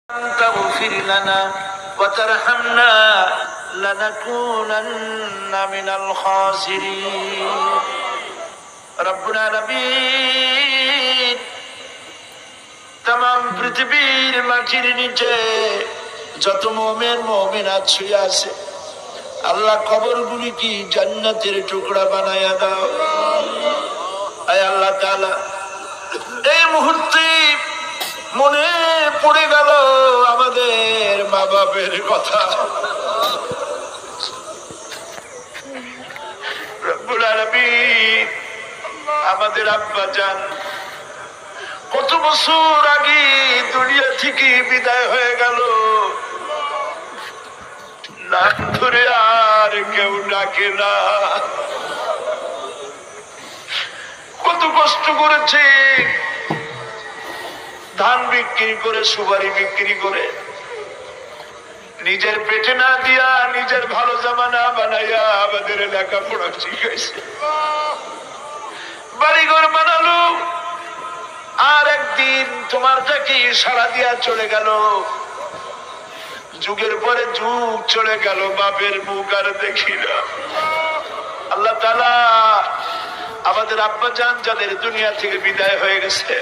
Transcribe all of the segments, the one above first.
تغفر لنا وترحمنا لنكونن من الخاسرين ربنا العالمين तमाम পৃথিবীর মাটির নিচে যত মুমিন মুমিনাত শুয়ে আছে আল্লাহ কবরগুলি কি জান্নাতের টুকরা বানায়া দাও আয় আল্লাহ তাআলা এই মুহূর্তে মনে পড়ে গেল আমাদের মা বাবার কথা রব্বুল আলামিন আমাদের আব্বা জান কত বছর আগে দুনিয়া থেকে বিদায় হয়ে গেল নাম ধরে আর কেউ ডাকে না কত কষ্ট করেছে ধান বিক্রি করে সুপারি বিক্রি করে নিজের পেটে না দিয়া নিজের ভালো জামা না বানাইয়া আমাদের লেখাপড়া শিখাইছে বাড়িঘর বানালো আর একদিন তোমারটাকে সারা দিয়া চলে গেল যুগের পরে যুগ চলে গেল বাপের মুখ আর দেখি না আল্লাহ তাআলা আমাদের আব্বা জান যাদের দুনিয়া থেকে বিদায় হয়ে গেছে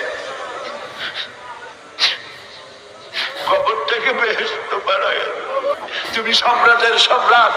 কবরটাকে বেহেশত বানায় তুমি সম্রাটের সম্রাট